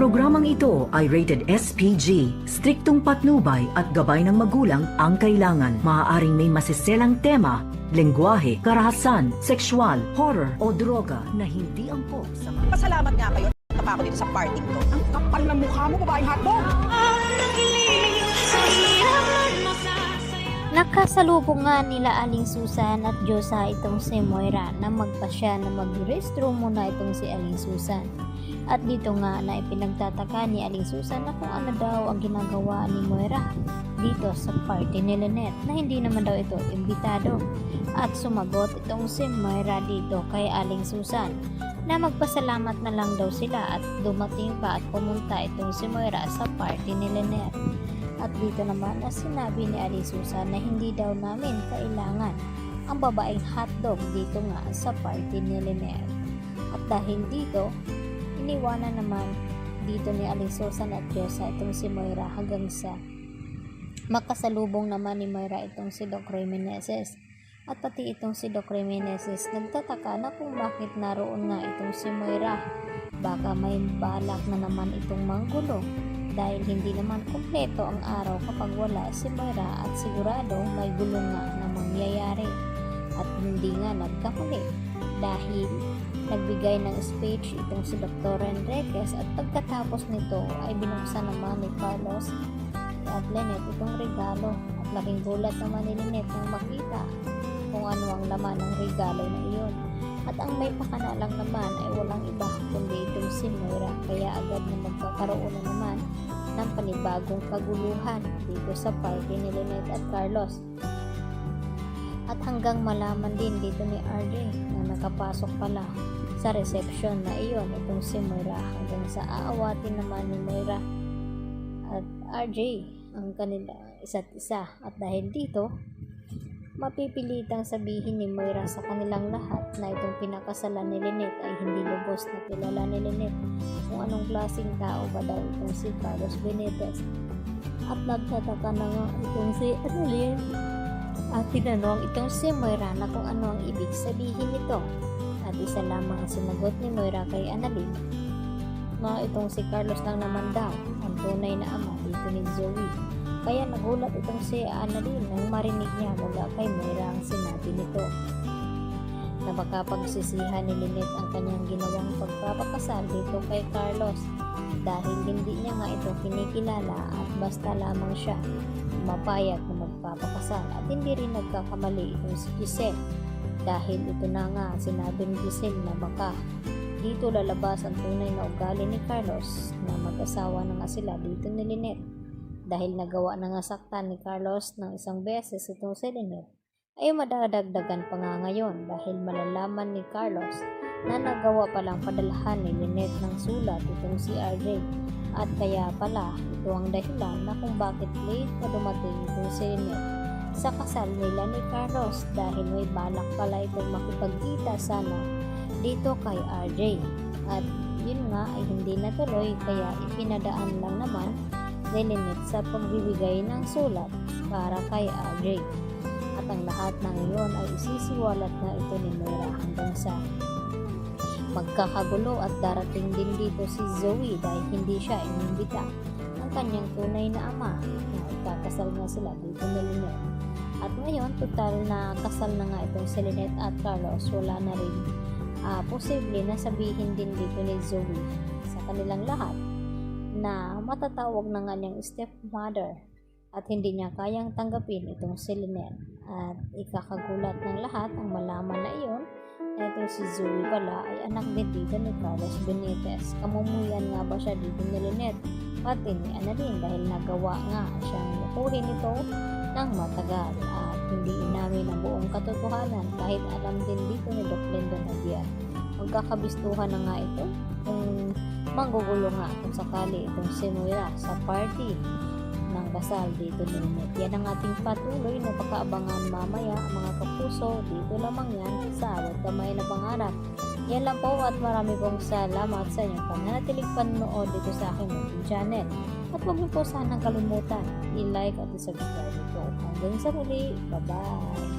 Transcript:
programang ito ay rated SPG. Striktong patnubay at gabay ng magulang ang kailangan. Maaaring may masiselang tema, lengguwahe, karahasan, sexual, horror o droga na hindi angkop sa mga... Pasalamat nga kayo na ako dito sa party to. Ang kapal ng mukha mo, babaeng hotdog! Nakasalubong nga nila Aling Susan at Diyosa itong si Moira na magpasya na mag-restroom muna itong si Aling Susan. At dito nga na ipinagtataka ni Aling Susan na kung ano daw ang ginagawa ni Moira dito sa party ni Lynette na hindi naman daw ito imbitado. At sumagot itong si Moira dito kay Aling Susan na magpasalamat na lang daw sila at dumating pa at pumunta itong si Moira sa party ni Lynette. At dito naman na sinabi ni Aling Susan na hindi daw namin kailangan ang babaeng hotdog dito nga sa party ni Lynette. At dahil dito, iniwanan naman dito ni Aling Susan at Diyosa itong si Moira hanggang sa makasalubong naman ni Moira itong si Doc Ray Meneses. At pati itong si Doc Ray Meneses nagtataka na kung bakit naroon nga itong si Moira. Baka may balak na naman itong manggulo. Dahil hindi naman kumpleto ang araw kapag wala si Moira at sigurado may gulo nga na mangyayari. At hindi nga nagkamali dahil nagbigay ng speech itong si Dr. Enriquez at pagkatapos nito ay binuksan naman ni Carlos at Lynette itong regalo at laking gulat naman ni Lynette nang makita kung ano ang laman ng regalo na iyon. At ang may pakanalang naman ay walang iba kundi itong si Moira, kaya agad na magkakaroon na naman ng panibagong kaguluhan dito sa party ni Lynette at Carlos. At hanggang malaman din dito ni RJ na nakapasok pala sa reception na iyon itong si Moira hanggang sa aawatin naman ni Moira at RJ ang kanila isa't isa. At dahil dito, mapipilitang sabihin ni Moira sa kanilang lahat na itong pinakasalan ni Lynette ay hindi lubos na kilala ni Lynette kung anong klaseng tao ba daw itong si Carlos Benitez. At nagtataka na nga itong si Annalyn at tinanong itong si Moira na kung ano ang ibig sabihin nito. At isa lamang ang sinagot ni Moira kay Annalyn na itong si Carlos lang naman daw ang tunay na ama dito ni Zoe. Kaya nagulat itong si Annalyn nang marinig niya mula kay Moira ang sinabi nito na baka pagsisihan ni Lynette ang kanyang ginawang pagpapakasal dito kay Carlos dahil hindi niya nga ito kinikilala at basta lamang siya mapayag na magpapakasal. At hindi rin nagkakamali itong si Giselle dahil ito na nga sinabi ni Giselle na baka dito lalabas ang tunay na ugali ni Carlos na mag-asawa na nga sila dito ni Lynette. Dahil nagawa na nga saktan ni Carlos ng isang beses itong si Lynette, ay madadagdagan pa nga ngayon dahil malalaman ni Carlos na nagawa palang padalahan ni Lynette ng sulat itong si RJ. At kaya pala ito ang dahilan na kung bakit late na dumating itong si Lynette sa kasal nila ni Carlos dahil may balak pala itong makipagkita sana dito kay RJ. At yun nga ay hindi natuloy kaya ipinadaan lang naman ni Lynette sa pagbibigay ng sulat para kay RJ. At ang lahat ng iyon ay isisiwalat na ito ni Moira hanggang sa magkakagulo at darating din dito si Zoe dahil hindi siya inimbita ng kanyang tunay na ama na ikakasal nga sila dito ni Lynette. At ngayon total na kasal na nga itong si Lynette at Carlos, wala na rin posible na sabihin din dito ni Zoe sa kanilang lahat na matatawag na nga niyang stepmother at hindi niya kayang tanggapin itong si Lynette. At ikakagulat ng lahat ang malaman na iyon na itong si Zoe pala ay anak din dito ni Carlos Benitez. Kamumuyan nga ba siya dito ni Lynette pati ni Annalyn dahil nagawa nga siyang lukuhin ito ng matagal at hindi inamin ang buong katotohanan kahit alam din dito ni Doc Lindon Aguiar. Magkakabistuhan na nga ito kung manggugulo nga kung sakali itong si Moira sa party ng kasal dito ni Lynette. Yan ang ating patuloy na pagkaabangan mamaya mga kapuso. Dito lamang yan sa Awat Kamay na Pangarap. Yan lang po at marami pong salamat sa inyong pananatiling panonood dito sa aking YouTube channel. At huwag niyo po sanang kalimutan i-like at i-subscribe ito. Hanggang sa muli, bye-bye!